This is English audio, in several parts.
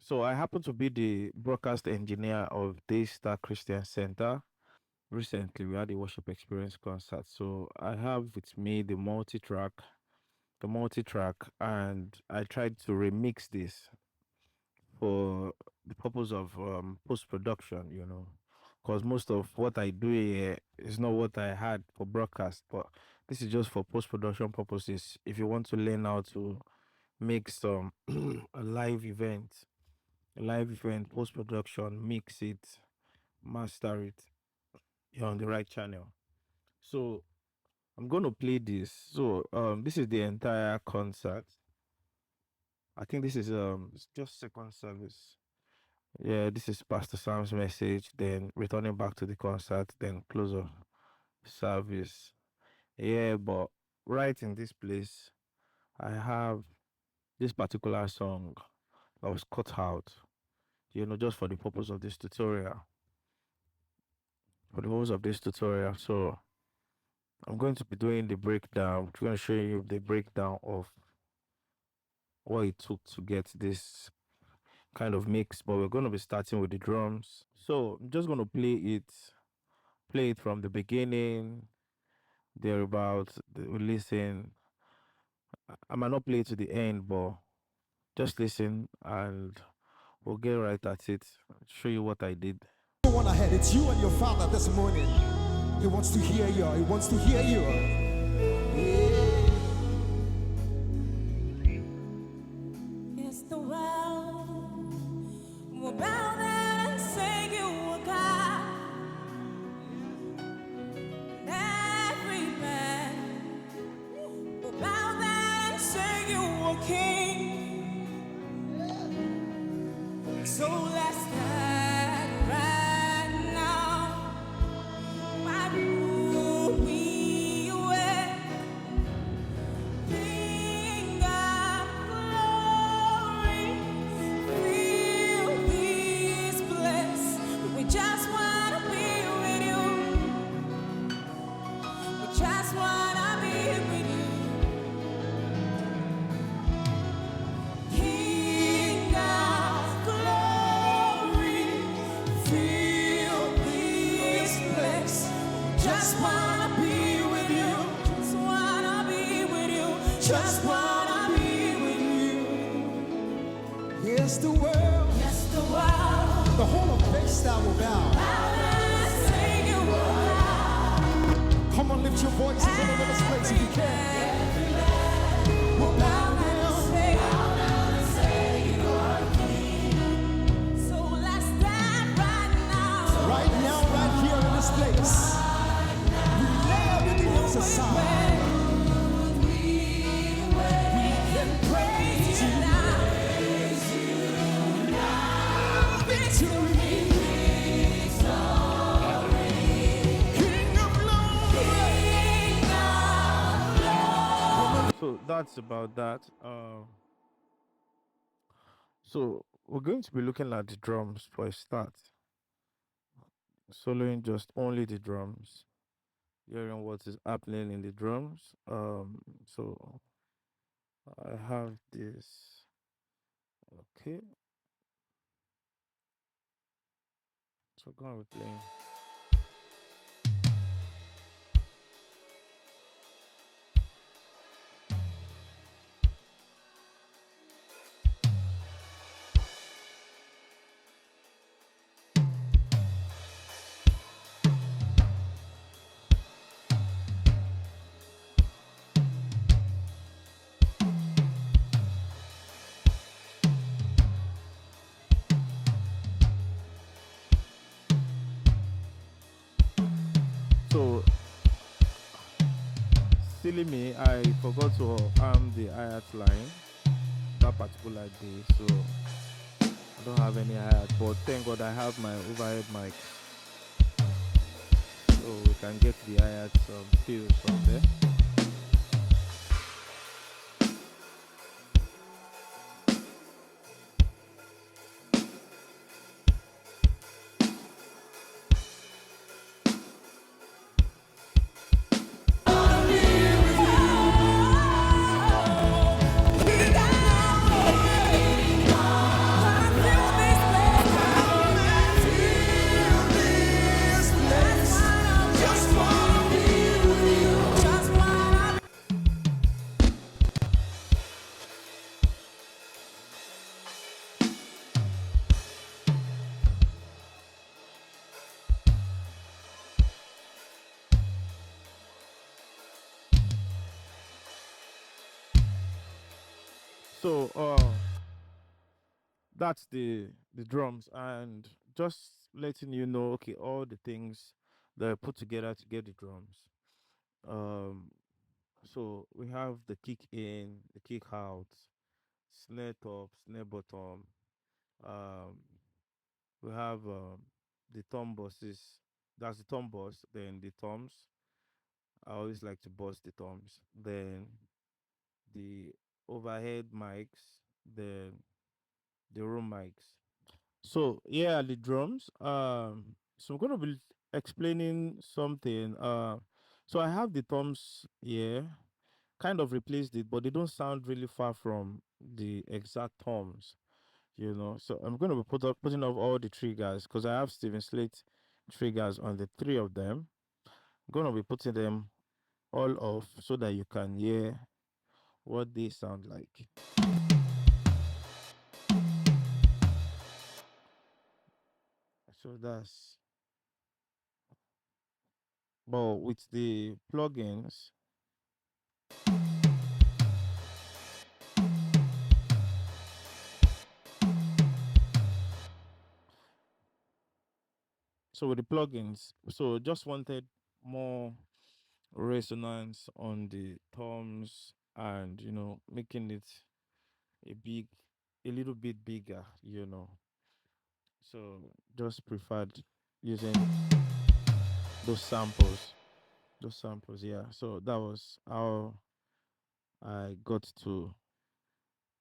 So I happen to be the broadcast engineer of Daystar Christian Center. Recently, we had a worship experience concert. So I have with me the multi-track, and I tried to remix this for the purpose of post-production, because most of what I do here is not what I had for broadcast, but this is just for post-production purposes. If you want to learn how to make some a live event post-production, mix it, master it, you're on the right channel. So I'm going to play this. So this is the entire concert. I think this is it's just second service. Yeah, this is Pastor Sam's message, then returning back to the concert, then close of service. Yeah, but right in this place, I have this particular song that was cut out, just for the purpose of this tutorial. For the purpose of this tutorial. So I'm going to be doing the breakdown. I'm going to show you the breakdown of what it took to get this kind of mix, but we're going to be starting with the drums. So I'm just going to play it from the beginning, thereabouts. Listen. I might not play it to the end, but just listen and we'll get right at it. Show you what I did. Go on ahead. It's you and your father this morning. He wants to hear you. He wants to hear you. Yes, the world will bow down and say you are God. Every man will bow down and say you are King. So let's stand right now. Why would we wait? King of glory, fill this place. We just wanna be with you. We just wanna be with you. King of glory, fill this place. We just wanna be with you. Just wanna be with you. Just wanna be with you. Yes, the world, Yes, the world. the whole of Daystar will bow. Come on, lift your voices in this place if you can. We'll bow down. Right now, right here in this place. We lay everything else aside. We can praise you now. Victory. King of glory. So that's about that. So we're going to be looking at the drums for a start. Soloing just only the drums. Hearing what is happening in the drums. So I have this. Okay. So go on with playing. So silly me, I forgot to arm the hi-hat line that particular day, so I don't have any hi-hat, but thank God I have my overhead mic, so we can get the hi-hat feel from there. So that's the drums, and just letting you know, okay, all the things that I put together to get the drums. Um, so we have the kick in, the kick out, snare top, snare bottom. Um, we have the tom bosses. That's the tom boss. Then the toms. I always like to boss the toms. Then the overhead mics. Then the room mics. So yeah, the drums. So I'm gonna be explaining something. So I have the toms here, kind of replaced it, but they don't sound really far from the exact toms. So I'm gonna be putting off all the triggers because I have Steven Slate triggers on the three of them. I'm gonna be putting them all off so that you can hear what they sound like. So that's but with the plugins. So with the plugins, so just wanted more resonance on the toms, and making it a big a little bit bigger. So just preferred using those samples. Those samples, yeah. So that was how I got to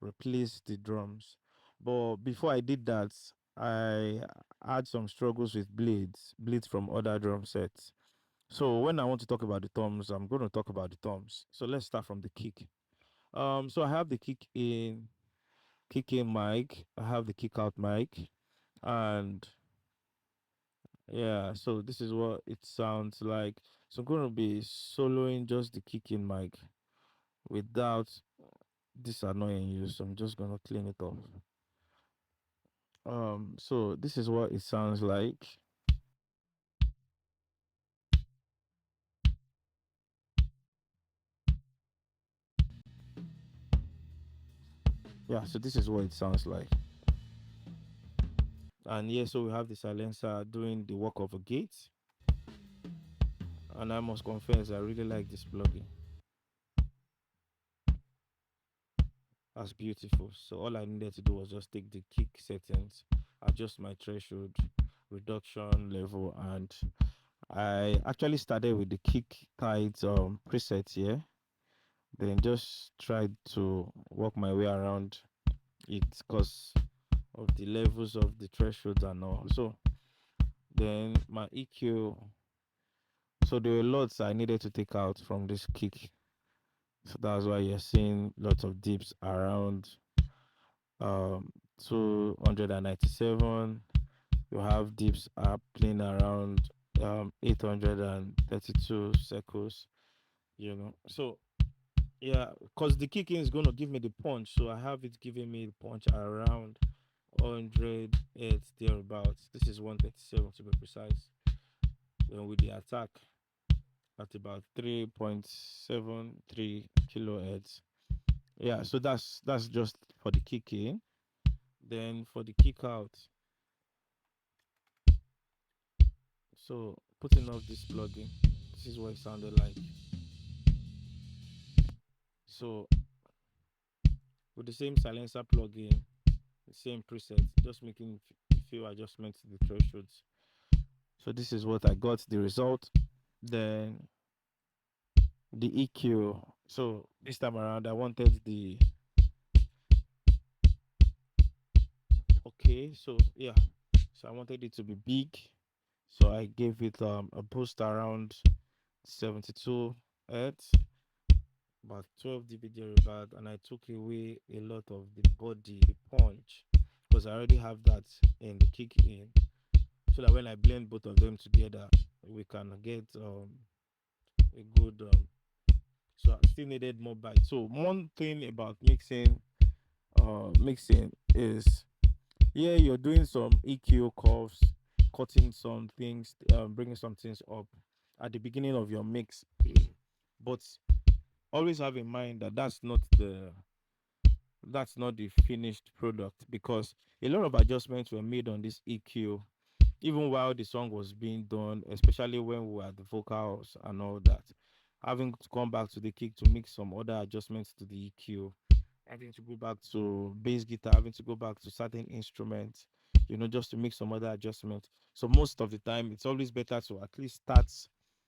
replace the drums. But before I did that, I had some struggles with bleeds from other drum sets. So when I want to talk about the toms, I'm going to talk about the toms. So let's start from the kick. So I have the kick in mic. I have the kick out mic, and yeah. So this is what it sounds like. So I'm going to be soloing just the kick in mic without this annoying you. So I'm just going to clean it off. So this is what it sounds like. Yeah. So this is what it sounds like. And yeah, so we have the silencer doing the work of a gate. And I must confess, I really like this plugin. That's beautiful. So all I needed to do was just take the kick settings, adjust my threshold, reduction level, and I actually started with the kick tight preset here. Then just tried to work my way around it because of the levels of the thresholds and all. So then my EQ. So there were lots I needed to take out from this kick. So that's why you're seeing lots of dips around um 297. You have dips are playing around 832 circles. So yeah, because the kicking is going to give me the punch, so I have it giving me the punch around 108 thereabouts. This is 137 to be precise. Then with the attack at about 3.73 kilohertz. Yeah, so that's just for the kick in. Then for the kick out, so putting off this plugin, this is what it sounded like. So with the same silencer plugin, the same preset, just making a few adjustments to the thresholds. So this is what I got the result. Then the EQ. So this time around, I wanted the okay. So yeah, so I wanted it to be big. So I gave it a boost around 72 hertz, about 12 dB thereabout, and I took away a lot of the body, the punch, because I already have that in the kick in, so that when I blend both of them together, we can get a good. So I still needed more bite. So one thing about mixing is, yeah, you're doing some EQ curves, cutting some things, bringing some things up at the beginning of your mix, but always have in mind that that's not that's not the finished product, because a lot of adjustments were made on this EQ even while the song was being done, especially when we were at the vocals and all that. Having to come back to the kick to make some other adjustments to the EQ, having to go back to bass guitar, having to go back to certain instruments, just to make some other adjustments. So most of the time, it's always better to at least start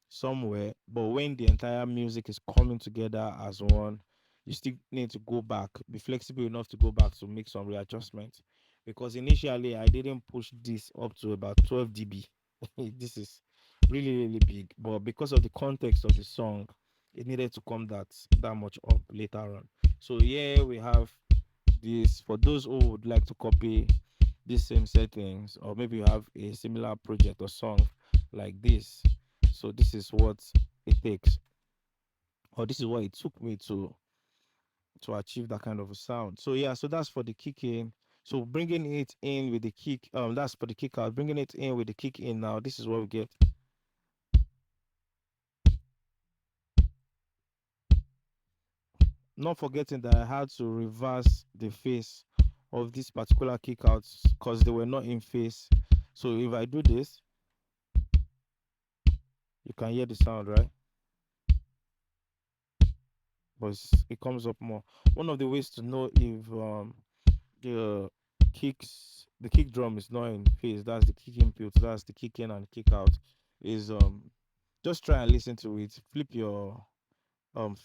somewhere. But when the entire music is coming together as one, you still need to go back, be flexible enough to go back to make some readjustments. Because initially, I didn't push this up to about 12 dB. This is really, really big. But because of the context of the song, it needed to come that much up later on. So here we have this for those who would like to copy these same settings, or maybe you have a similar project or song like this. So this is what it takes, or this is what it took me to achieve that kind of a sound. So yeah, so that's for the kick in. So bringing it in with the kick, that's for the kick out. Bringing it in with the kick in now. This is what we get. Not forgetting that I had to reverse the phase of this particular kick outs because they were not in phase. So if I do this, you can hear the sound, right? But it comes up more. One of the ways to know if the the kick drum is not in phase, that's the kick input, that's the kick in and kick out, is just try and listen to it. Flip your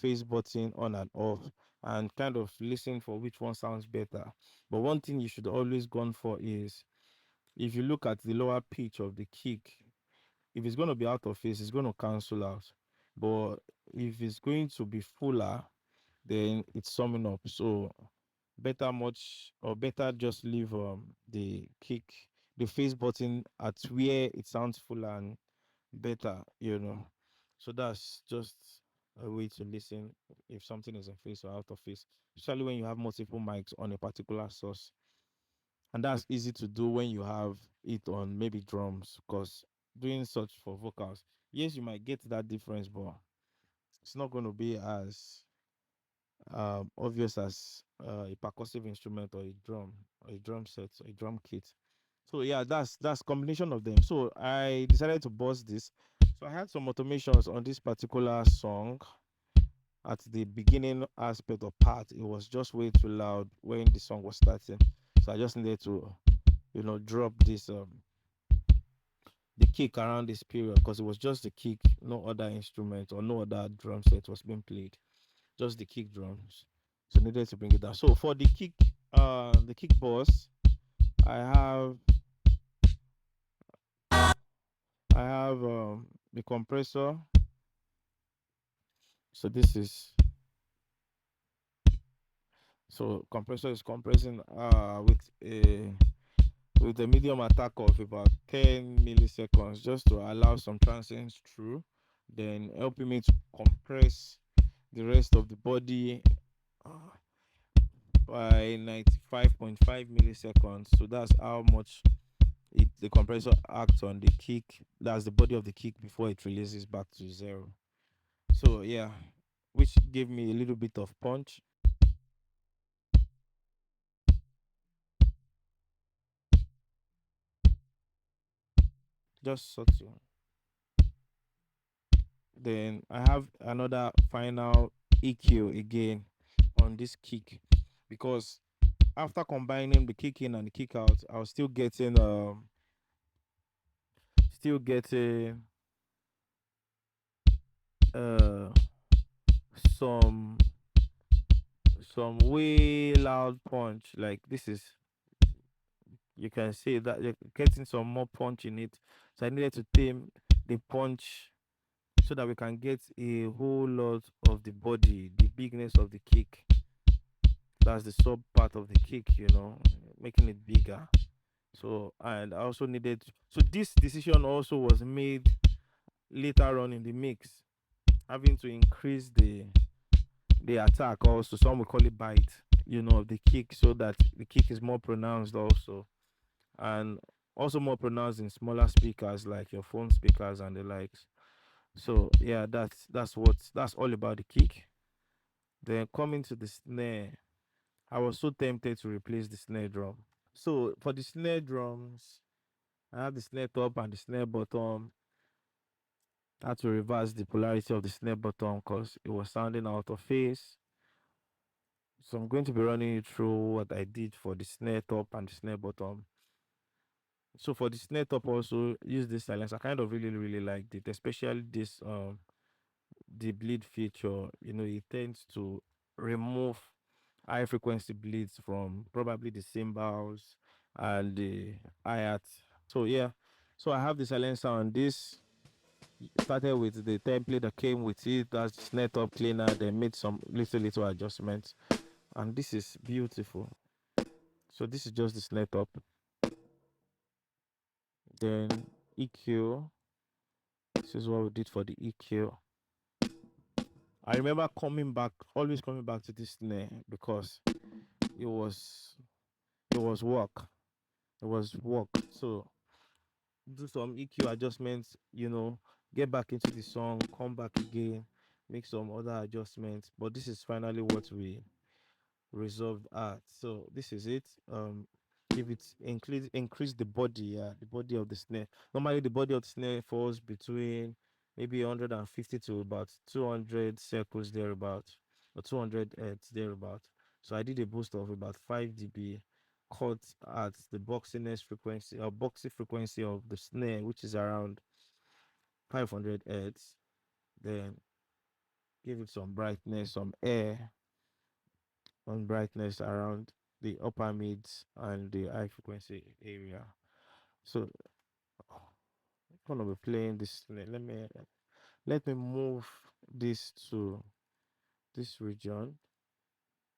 phase button on and off, and kind of listen for which one sounds better. But one thing you should always go for is, if you look at the lower pitch of the kick, if it's going to be out of phase, it's going to cancel out. But if it's going to be fuller, then it's summing up. So better just leave the phase button at where it sounds fuller and better. So that's just a way to listen if something is in phase or out of phase, especially when you have multiple mics on a particular source. And that's easy to do when you have it on maybe drums, because doing such for vocals, yes, you might get that difference, but it's not going to be as obvious as a percussive instrument or a drum set or a drum kit. So yeah, that's combination of them. So I decided to bust this. So I had some automations on this particular song. At the beginning aspect or part, it was just way too loud when the song was starting. So I just needed to, drop this the kick around this period, because it was just the kick, no other instrument or no other drum set was being played, just the kick drums. So I needed to bring it down. So for the kick boss, I have the compressor. So this is so compressor is compressing with a medium attack of about 10 milliseconds, just to allow some transients through, then helping me to compress the rest of the body uh, by 95.5 milliseconds. So that's how much the compressor acts on the kick. That's the body of the kick before it releases back to zero. So yeah, which gave me a little bit of punch. Just subtle. Then I have another final EQ again on this kick, because after combining the kick in and the kick out, I was still getting uh some way loud punch. Like this is, you can see that you're getting some more punch in it. So I needed to tame the punch so that we can get a whole lot of the body, the bigness of the kick. That's the sub part of the kick, making it bigger. So, and I also needed, so this decision also was made later on in the mix, having to increase the attack also. Some will call it bite, of the kick, so that the kick is more pronounced also, and also more pronounced in smaller speakers like your phone speakers and the likes. So yeah, that's all about the kick. Then coming to the snare, I was so tempted to replace the snare drum. So for the snare drums, I have the snare top and the snare bottom. I had to reverse the polarity of the snare bottom because it was sounding out of phase. So I'm going to be running you through what I did for the snare top and the snare bottom. So for the snare top also use this silence. I kind of really liked it, especially this the bleed feature. You know, it tends to remove high frequency bleeds from probably the cymbals and the hi-hat. So yeah, so I have the silencer on this. Started with the template that came with it. That's the snare top cleaner. Then made some little adjustments, and this is beautiful. So this is just the snare top. Then EQ. This is what we did for the EQ. I remember always coming back to this snare because it was it was work. It was work. So do some EQ adjustments, get back into the song, come back again, make some other adjustments. But this is finally what we resolved at. So this is it. Give it increase the body, the body of the snare. Normally the body of the snare falls between maybe 150 to about 200 circles thereabout, or 200 hertz thereabout. So I did a boost of about 5 dB, cut at the boxy frequency of the snare, which is around 500 hertz. Then give it some brightness, some air on brightness around the upper mids and the high frequency area. So I'm gonna be playing this. Let me move this to this region.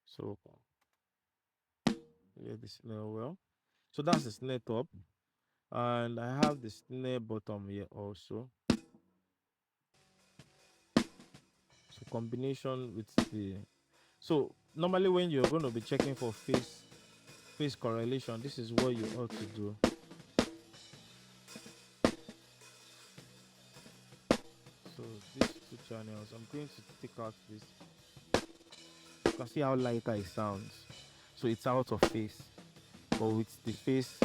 So yeah, the snare well. So that's the snare top, and I have the snare bottom here also. So combination with the so normally when you're going to be checking for phase correlation, this is what you ought to do. So these two channels, I'm going to take out this. You can see how lighter it sounds. So it's out of phase. But with the face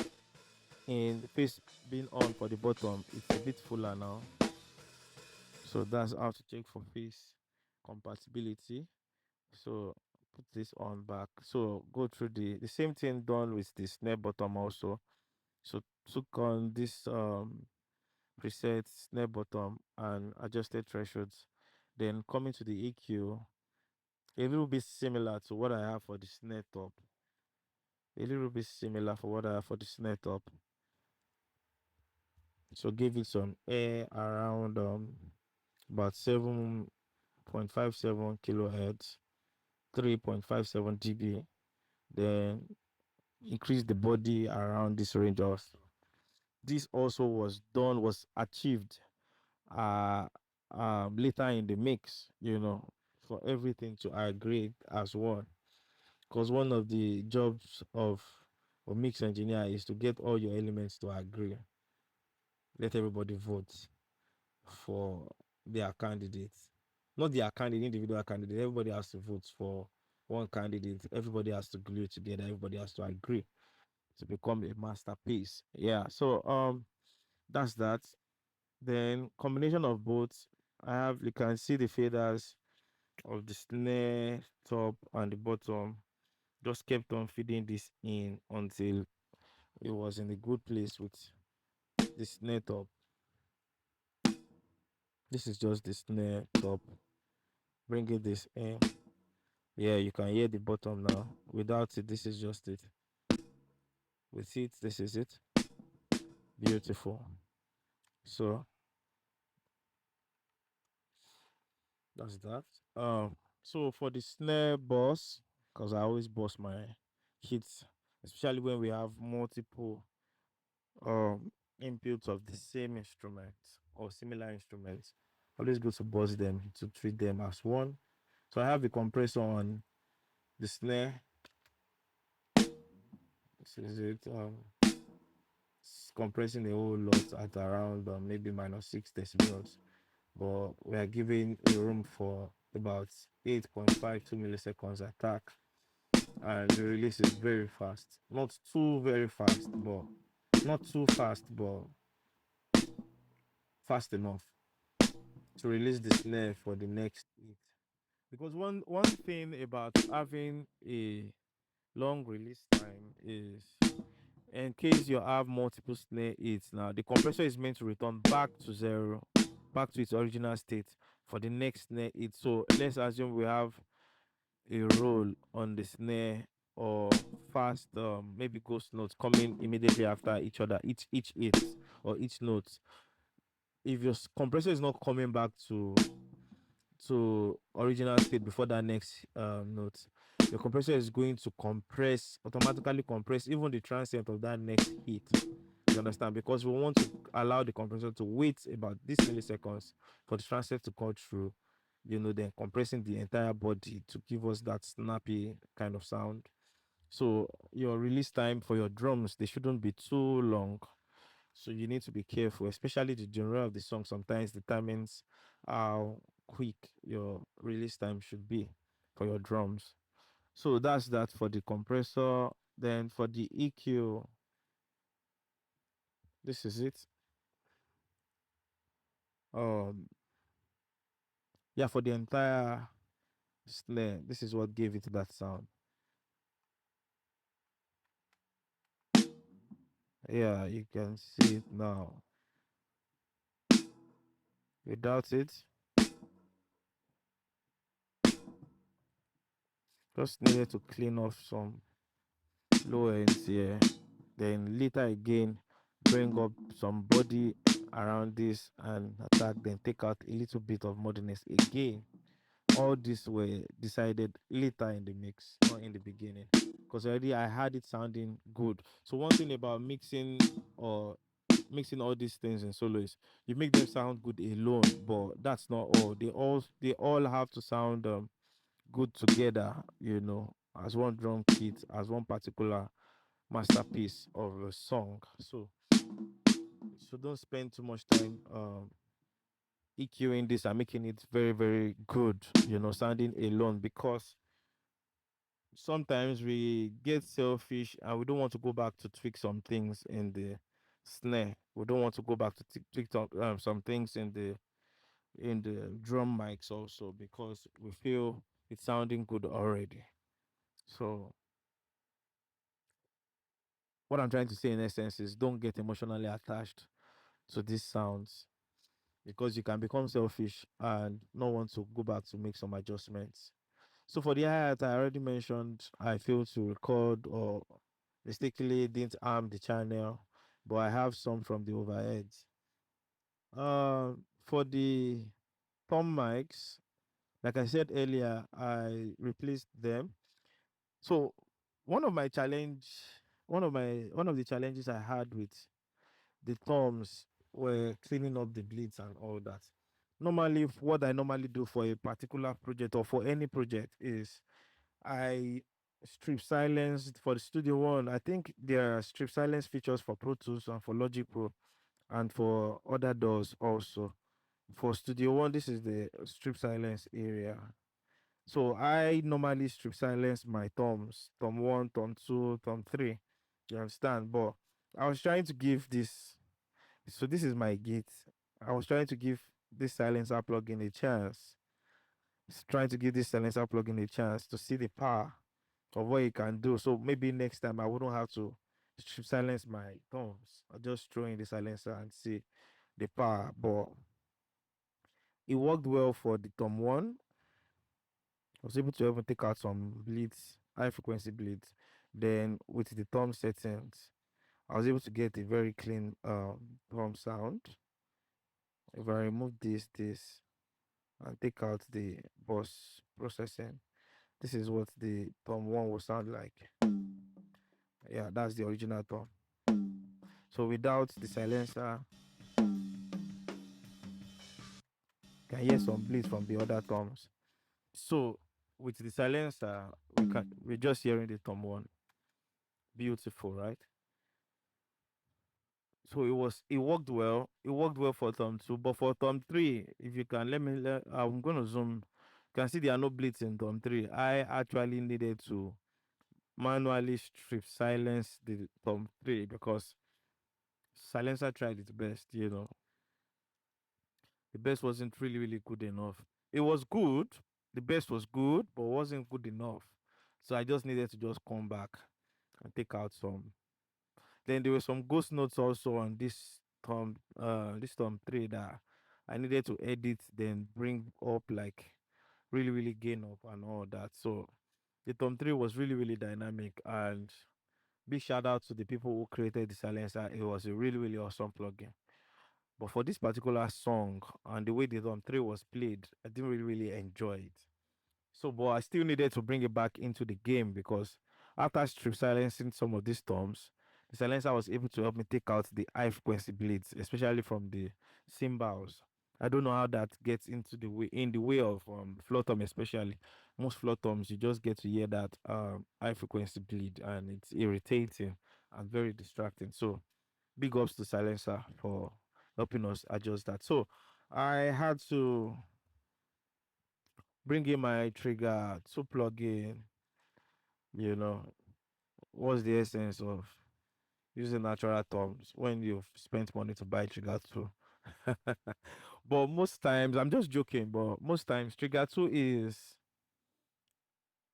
being on for the bottom, it's a bit fuller now. So that's how to check for phase compatibility. So put this on back. So go through the same thing done with the snare bottom also. So took on this preset snare bottom and adjusted thresholds. Then coming to the EQ, a little bit similar to what I have for the snare top. A little bit similar for what I have for the snare top. So give it some air around about 7.57 kilohertz, 3.57 dB. Then increase the body around this range also. This also was achieved uh later in the mix, for everything to agree as one. Because one of the jobs of a mix engineer is to get all your elements to agree. Let everybody vote for their candidates. Not their candidate, individual candidate. Everybody has to vote for one candidate. Everybody has to glue together. Everybody has to agree to become a masterpiece. Yeah. So that's that. Then combination of both. You can see the faders of the snare top and the bottom. Just kept on feeding this in until it was in a good place with the snare top. This is just the snare top. Bringing this in. Yeah, you can hear the bottom now. Without it, this is just it. With it, this is it. Beautiful. So that's that. So for the snare boss, because I always boss my hits, especially when we have multiple inputs of the same instrument or similar instruments. Always good to boss them to treat them as one. So I have the compressor on the snare. This is it. It's compressing a whole lot at around maybe -6 decibels, but we are giving a room for about 8.52 milliseconds attack. and the release is very fast. Not too very fast, but not too fast, but fast enough to release the snare for the next hit. Because one thing about having a long release time is, in case you have multiple snare hits, now the compressor is meant to return back to zero, back to its original state for the next snare hit. So let's assume we have a roll on the snare or fast maybe ghost notes coming immediately after each other, each hit or each note. If your compressor is not coming back to original state before that next note, your compressor is going to compress, automatically compress even the transient of that next hit. You understand? Because we want to allow the compressor to wait about this milliseconds for the transient to cut through, then compressing the entire body to give us that snappy kind of sound. So your release time for your drums, they shouldn't be too long. So you need to be careful, especially the genre of the song sometimes determines how quick your release time should be for your drums. So that's that for the compressor. Then for the EQ, this is it. Um yeah, for the entire snare, this is what gave it that sound. Yeah, you can see it now. Without it, just needed to clean off some low ends here. Then later again, bring up some body around this and attack, then take out a little bit of muddiness again. All this were decided later in the mix, not in the beginning. Because already I had it sounding good. So one thing about mixing all these things in solo is you make them sound good alone, but that's not all. They all have to sound good together, as one drum kit, as one particular masterpiece of a song. So don't spend too much time EQing this and making it very, very good, sounding alone, because sometimes we get selfish and we don't want to go back to tweak some things in the snare. We don't want to go back to tweak some things in the drum mics also, because we feel it's sounding good already. So what I'm trying to say in essence is, don't get emotionally attached to these sounds, because you can become selfish and not want to go back to make some adjustments. So for the hi-hat, I already mentioned I failed to record or mistakenly didn't arm the channel, but I have some from the overheads. For the thumb mics, like I said earlier, I replaced them. So one of my challenge, one of the challenges I had with the thumbs were cleaning up the bleeds and all that. Normally, what I normally do for a particular project or for any project is I strip silence for the Studio One. I think there are strip silence features for Pro Tools and for Logic Pro and for other DAWs also. For Studio One, this is the strip silence area. So I normally strip silence my thumbs, thumb one, thumb two, thumb three. You understand? But I was trying to give this. So this is my gate. I was trying to give this silencer plugin a chance. Trying to give this silencer plugin a chance to see the power of what it can do. So maybe next time I wouldn't have to silence my thumbs. I'll just throw in the silencer and see the power. But it worked well for the thumb one. I was able to even take out some bleeds, high frequency bleeds. Then with the thumb settings, I was able to get a very clean thumb sound. If I remove this, and take out the bus processing, this is what the thumb one will sound like. Yeah, that's the original thumb. So without the silencer, you can hear some bleeds from the other thumbs. So with the silencer, we're just hearing the thumb one. Beautiful, right? So it worked well. It worked well for thumb two, but for thumb three, if you can I'm gonna zoom. You can see there are no bleeds in thumb three. I actually needed to manually strip silence the Tom 3 because silencer tried its best, the best wasn't really really good enough. It was good, the best was good, but wasn't good enough. So I just needed to just come back and take out some. Then there were some ghost notes also on this Tom 3 that I needed to edit, then bring up, like really really gain up and all that. So the Tom 3 was really really dynamic, and big shout out to the people who created the silencer. It was a really really awesome plugin. But for this particular song and the way the Tom 3 was played, I didn't really really enjoy it. So, but I still needed to bring it back into the game because after strip silencing some of these toms, the silencer was able to help me take out the high frequency bleeds, especially from the cymbals. I don't know how that gets into the way of floor tom, especially most floor toms. You just get to hear that high frequency bleed, and it's irritating and very distracting. So, big ups to silencer for helping us adjust that. So, I had to bring in my trigger to plug in, you know, what's the essence of using natural terms when you've spent money to buy trigger 2? But most times, I'm just joking, but most times, trigger 2 is,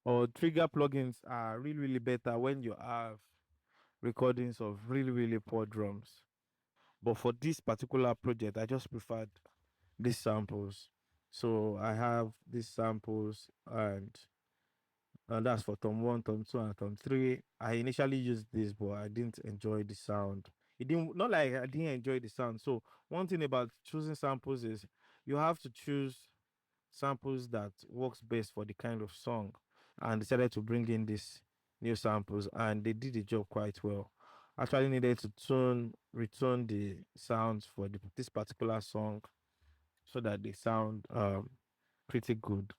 or trigger plugins are really, really better when you have recordings of really, really poor drums. But for this particular project, I just preferred these samples. So I have these samples, and that's for Tom 1, Tom 2, and Tom 3. I initially used this, but I didn't enjoy the sound. It didn't, not like I didn't enjoy the sound. So, one thing about choosing samples is you have to choose samples that works best for the kind of song. And decided to bring in these new samples, and they did the job quite well. Actually, needed to return the sounds for this particular song so that they sound pretty good.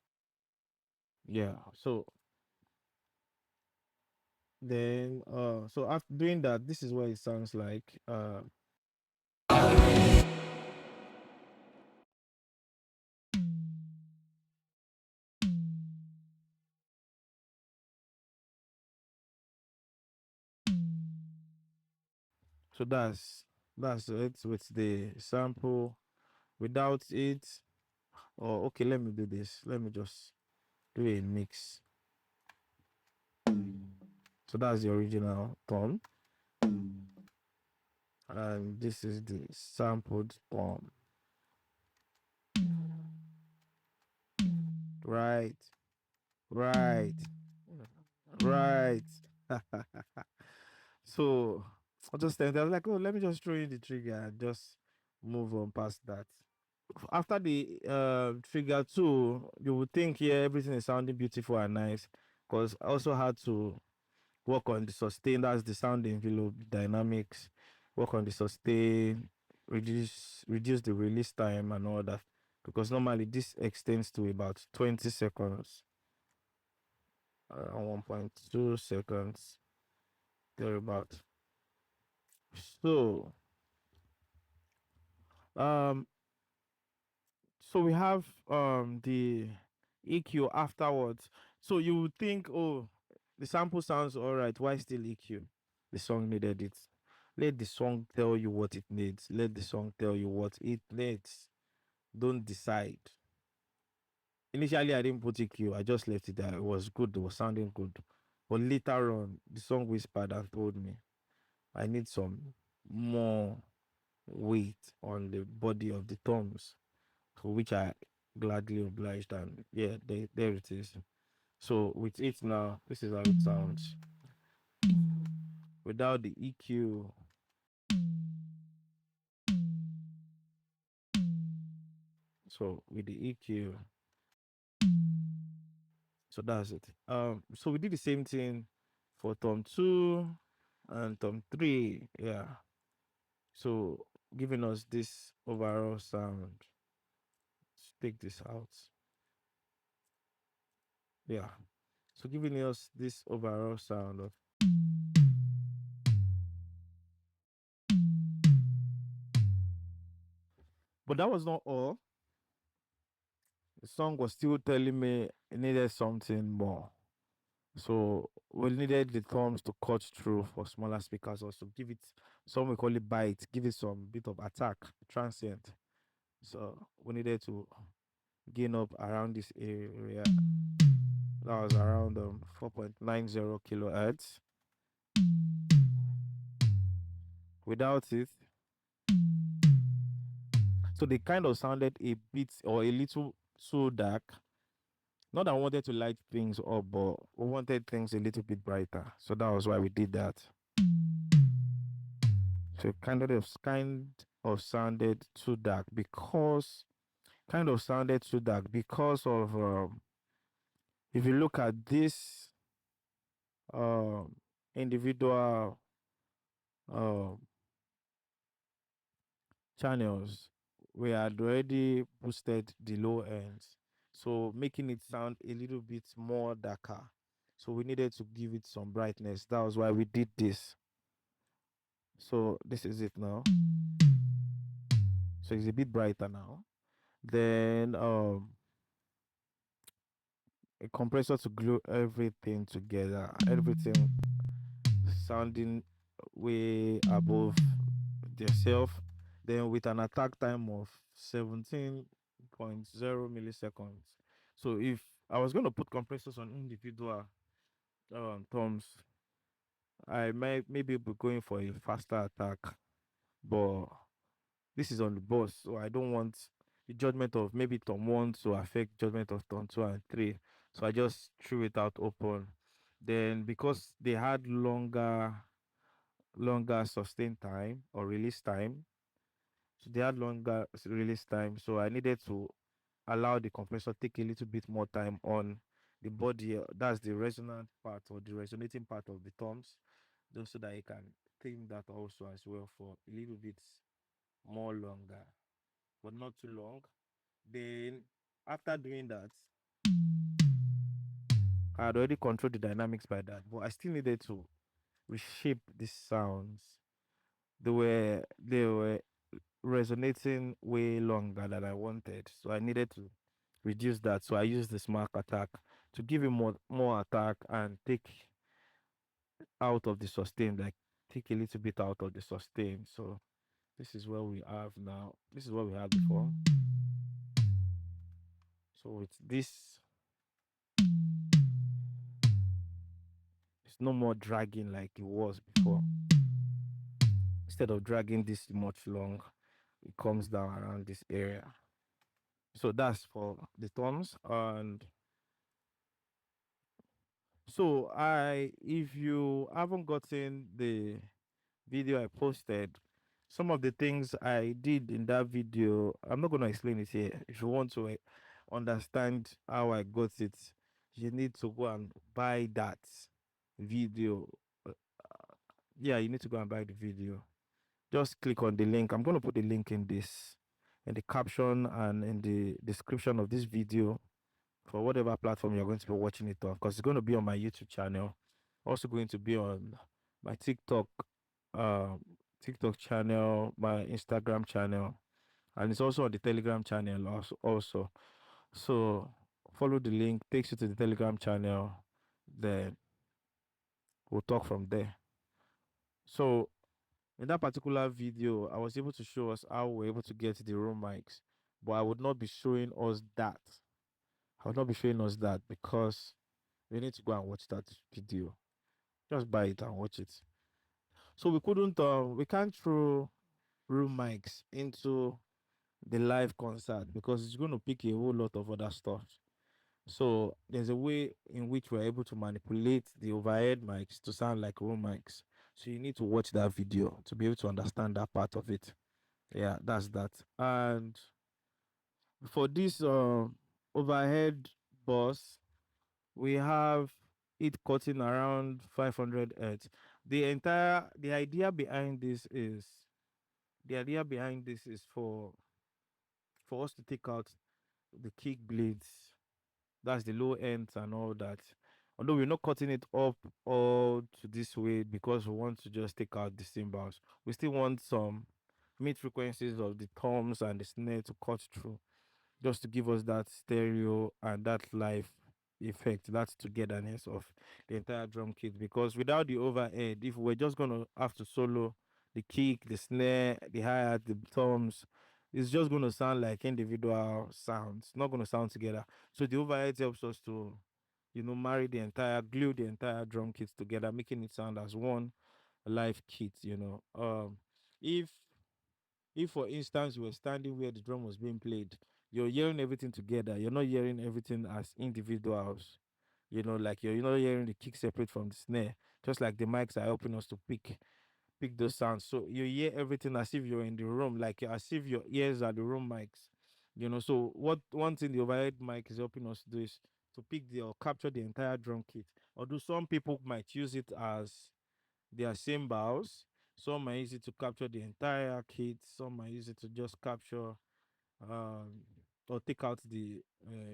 Yeah. So then, so after doing that, this is what it sounds like. So that's it with the sample. Without it, or okay, let me do this. Let me just do a mix. So that's the original tone, and this is the sampled tone. Right, right, right. So I just I was like, oh, let me just throw in the trigger and just move on past that. After the trigger 2, you would think, yeah, everything is sounding beautiful and nice, because I also had to work on the sustain. That's the sound envelope dynamics. Work on the sustain, reduce the release time and all that, because normally this extends to about 20 seconds, 1.2 seconds thereabout. So um so we have the EQ afterwards. So you would think, oh, the sample sounds all right, why still EQ? The song needed it. Let the song tell you what it needs. Let the song tell you what it needs. Don't decide. Initially I didn't put EQ, I just left it there. It was good, it was sounding good. But later on, the song whispered and told me I need some more weight on the body of the toms, for which I gladly obliged, and yeah, there it is. So with it now, this is how it sounds without the EQ. So with the EQ, so that's it. So we did the same thing for Tom 2 and Tom 3. Yeah. So giving us this overall sound. Let's take this out. Yeah. So giving us this overall sound of, but that was not all. The song was still telling me it needed something more. So we needed the toms to cut through for smaller speakers, also give it some, we call it bite, give it some bit of attack, transient. So we needed to gain up around this area. That was around 4.90 kilohertz. Without it, so they kind of sounded a bit or a little so dark. Not that I wanted to light things up, but we wanted things a little bit brighter. So that was why we did that. So kind of sounded too dark because of if you look at this um individual um channels, we had already boosted the low ends, so making it sound a little bit more darker. So we needed to give it some brightness. That was why we did this. So this is it now. So it's a bit brighter now. Then a compressor to glue everything together, everything sounding way above themselves. Then with an attack time of 17.0 milliseconds. So if I was going to put compressors on individual toms, I might maybe be going for a faster attack. But this is on the bus, so I don't want the judgment of maybe Tom 1 to affect judgment of Tom 2 and 3. So I just threw it out open. Then because they had longer sustained time or release time, so they had longer release time. So I needed to allow the compressor take a little bit more time on the body. That's the resonant part or the resonating part of the toms, just so that it can tame that also as well for a little bit more longer, but not too long. Then after doing that, I had already controlled the dynamics by that, but I still needed to reshape the sounds. They were resonating way longer than I wanted, so I needed to reduce that. So I used the smart attack to give it more attack and take out of the sustain, like take a little bit out of the sustain. So this is what we have now. This is what we had before. So with this, it's no more dragging like it was before. Instead of dragging this much long, it comes down around this area. So that's for the toms. And so if you haven't gotten the video I posted, some of the things I did in that video, I'm not going to explain it here. If you want to understand how I got it, you need to go and buy that video. Uh, Yeah, you need to go and buy the video. Just click on the link. I'm going to put the link in the caption and in the description of this video for whatever platform you're going to be watching it on, because it's going to be on my YouTube channel, also going to be on my TikTok channel, my Instagram channel, and it's also on the Telegram channel also. So follow the link, takes you to the Telegram channel, then we'll talk from there. So in that particular video, I was able to show us how we're able to get the room mics, but I would not be showing us that. I would not be showing us that because we need to go and watch that video. Just buy it and watch it. So we can't throw room mics into the live concert because it's going to pick a whole lot of other stuff. So there's a way in which we're able to manipulate the overhead mics to sound like room mics. So you need to watch that video to be able to understand that part of it. Yeah, that's that. And for this overhead bus, we have it cutting around 500 hertz. The idea behind this is for us to take out the kick blades, that's the low ends and all that. Although we're not cutting it up all to this way because we want to just take out the cymbals, we still want some mid frequencies of the toms and the snare to cut through, just to give us that stereo and that live effect, that togetherness of the entire drum kit. Because without the overhead, if we're just gonna have to solo the kick, the snare, the hi-hat, the toms, it's just gonna sound like individual sounds, not gonna sound together. So the overhead helps us to, marry the entire, glue the entire drum kit together, making it sound as one live kit. If for instance you were standing where the drum was being played, you're hearing everything together. You're not hearing everything as individuals. Like you're not hearing the kick separate from the snare. Just like the mics are helping us to pick those sounds. So you hear everything as if you're in the room, like as if your ears are the room mics. So what one thing the overhead mic is helping us to do is to pick the or capture the entire drum kit. Although some people might use it as their cymbals, some might use it to capture the entire kit, some might use it to just capture um or take out the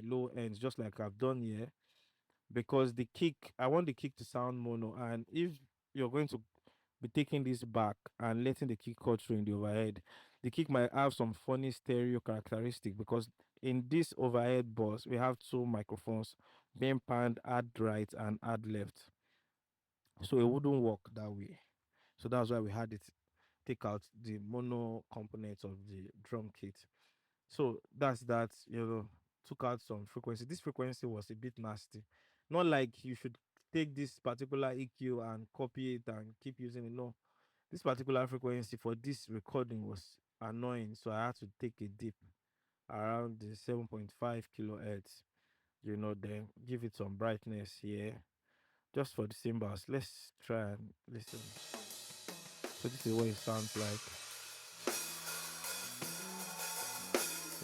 low ends, just like I've done here. Because the kick, I want the kick to sound mono, and if you're going to be taking this back and letting the kick cut through in the overhead, the kick might have some funny stereo characteristic, because in this overhead bus we have two microphones being panned add right and add left, so it wouldn't work that way. So that's why we had it take out the mono components of the drum kit. So that's that, took out some frequency. This frequency was a bit nasty. Not like you should take this particular EQ and copy it and keep using it. No, this particular frequency for this recording was annoying. So I had to take a dip around the 7.5 kilohertz, then give it some brightness here just for the cymbals. Let's try and listen. So this is what it sounds like.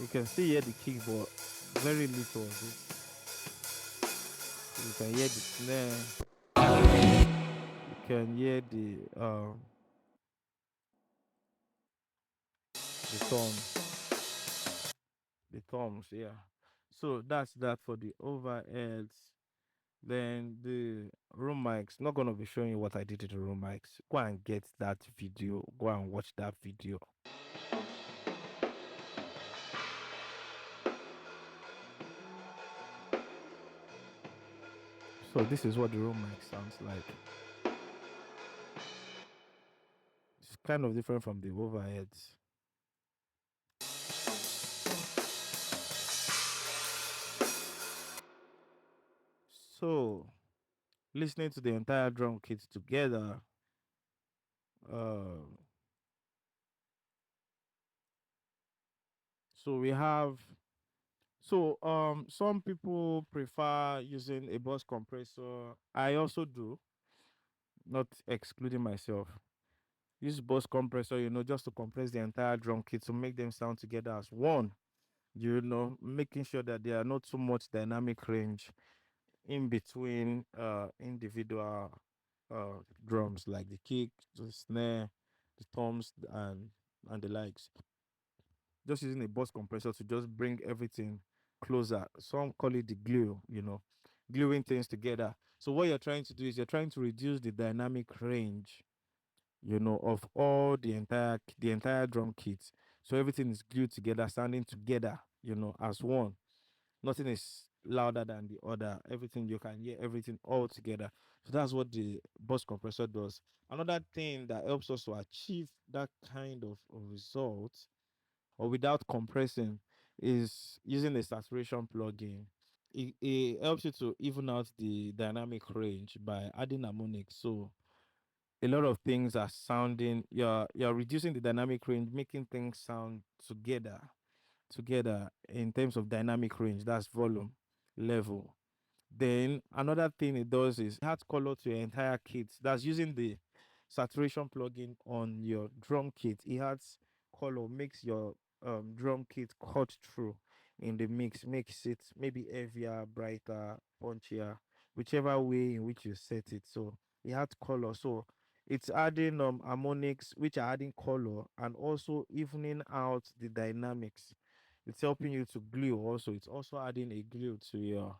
You can still hear the keyboard, very little of it. You can hear the snare. You can hear the toms, yeah. So that's that for the overheads. Then the room mics. Not gonna be showing you what I did to the room mics. Go and get that video. Go and watch that video. So this is what the room mic sounds like. It's kind of different from the overheads. So listening to the entire drum kit together, uh, so we have some people prefer using a bus compressor. I also do, not excluding myself. Use bus compressor, just to compress the entire drum kit to make them sound together as one. Making sure that there are not too much dynamic range in between individual drums, like the kick, the snare, the toms, and the likes. Just using a bus compressor to just bring everything closer. Some call it the glue, gluing things together. So what you're trying to do is you're trying to reduce the dynamic range, of all the entire drum kit. So everything is glued together, sounding together, as one. Nothing is louder than the other. Everything, you can hear everything all together. So that's what the bus compressor does. Another thing that helps us to achieve that kind of result, or without compressing, is using a saturation plugin. It helps you to even out the dynamic range by adding harmonics. So a lot of things are sounding, you're reducing the dynamic range, making things sound together in terms of dynamic range. That's volume, level. Then another thing it does is add color to your entire kit. That's using the saturation plugin on your drum kit. It adds color, makes your drum kit cut through in the mix, makes it maybe heavier, brighter, punchier, whichever way in which you set it. So it adds color. So it's adding harmonics, which are adding color, and also evening out the dynamics. It's helping you to glue also. It's also adding a glue to your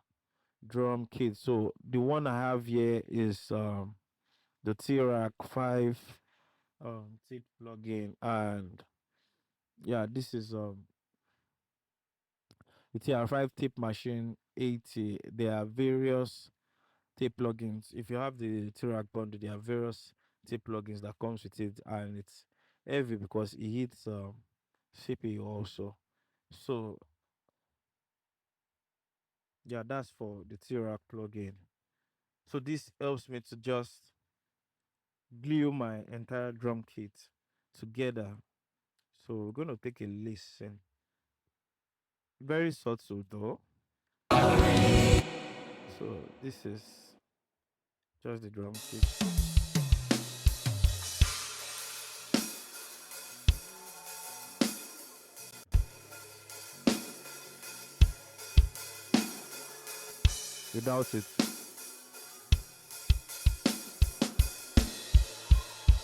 drum kit. So the one I have here is the T-Rack 5 tape plugin, and yeah, this is the TR5 tape machine 80, there are various tape plugins. If you have the T-Rack bundle, there are various tape plugins that comes with it, and it's heavy because it hits CPU also. So yeah, that's for the T-Rack plugin. So this helps me to just glue my entire drum kit together. So we're gonna take a listen. Very subtle though. So this is just the drum kit. Without it,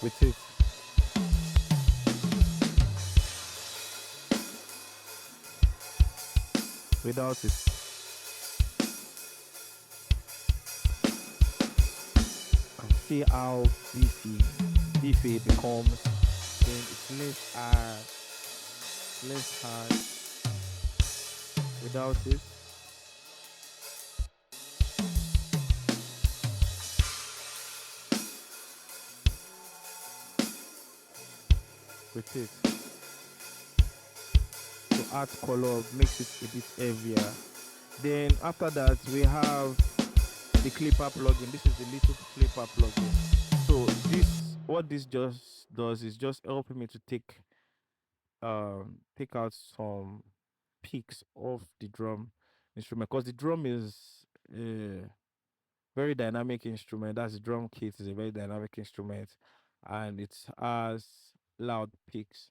with it, without it. And see how beefy it becomes. Then it's less hard. Without it, with it. To add color makes it a bit heavier. Then after that, we have the clipper plugin. This is the little clipper plugin. So what this just does is just helping me to take out some peaks of the drum instrument, because the drum is a very dynamic instrument. That's the drum kit is a very dynamic instrument, and it has loud peaks,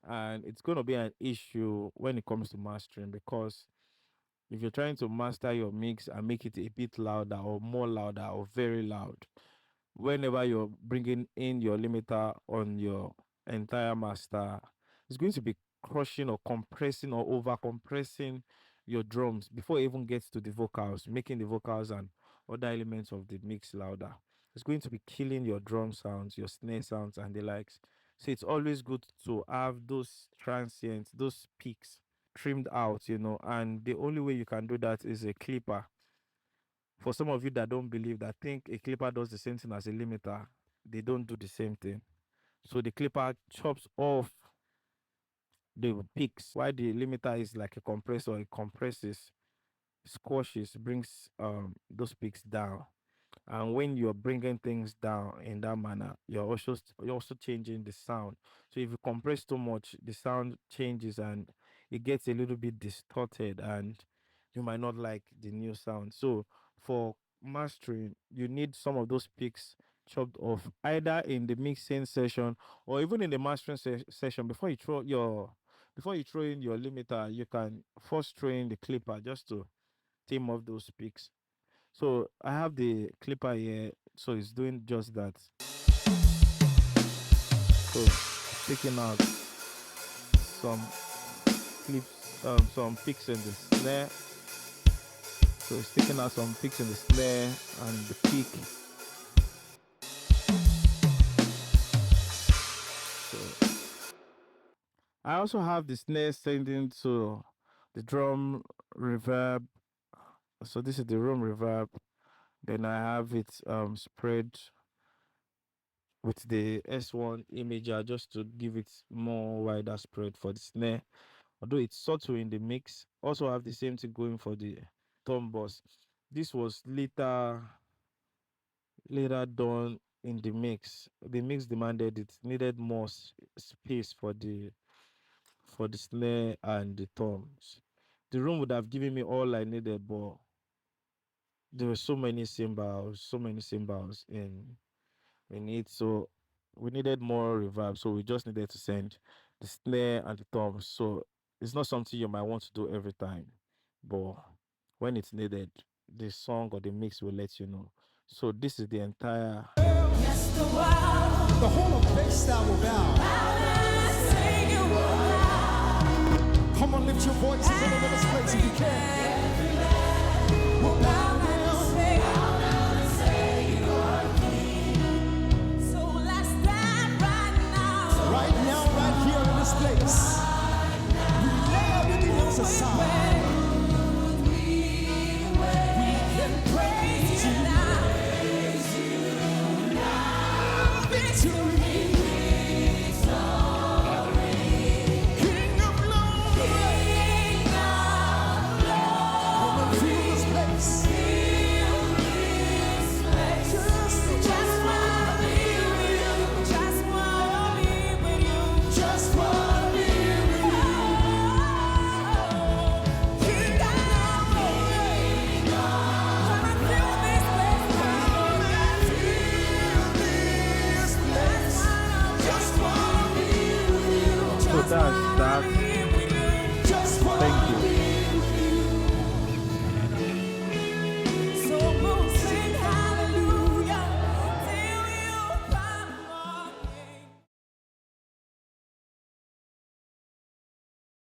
and it's going to be an issue when it comes to mastering, because if you're trying to master your mix and make it a bit louder or more louder or very loud, whenever you're bringing in your limiter on your entire master, it's going to be crushing or compressing or over compressing your drums before it even gets to the vocals, making the vocals and other elements of the mix louder. It's going to be killing your drum sounds, your snare sounds, and the likes. So it's always good to have those transients, those peaks trimmed out, and the only way you can do that is a clipper. For some of you that don't believe, that think a clipper does the same thing as a limiter, they don't do the same thing. So the clipper chops off the peaks, while the limiter is like a compressor. It compresses, squashes, brings those peaks down. And when you're bringing things down in that manner, you're also changing the sound. So if you compress too much, the sound changes and it gets a little bit distorted, and you might not like the new sound. So for mastering, you need some of those peaks chopped off, either in the mixing session or even in the mastering session. Before you throw in your limiter, you can first throw in the clipper just to tame off those peaks. So I have the clipper here, so it's doing just that. So it's taking out some some picks in the snare. So it's taking out some picks in the snare and the peak. So I also have the snare sending to the drum reverb. So this is the room reverb. Then I have it spread with the S1 imager just to give it more wider spread for the snare. Although it's subtle in the mix, also have the same thing going for the tom boss. This was later done in the mix. The mix demanded it needed more space for the snare and the toms. The room would have given me all I needed, but there were so many cymbals in it. So we needed more reverb. So we just needed to send the snare and the toms. So it's not something you might want to do every time, but when it's needed, the song or the mix will let you know. So this is the entire. The whole of Daystar will bow. Come on, lift your voices in this place if you can. We'll bow down. Right now, right here in this place, we lay everything else aside. to me. King of glory, come and fill this place. Just wanna be with you. Just wanna be with you. Just wanna be with you. King of glory, come and fill this place. Come and fill this place. Just wanna be with you. So that's that. Just wanna Thank you.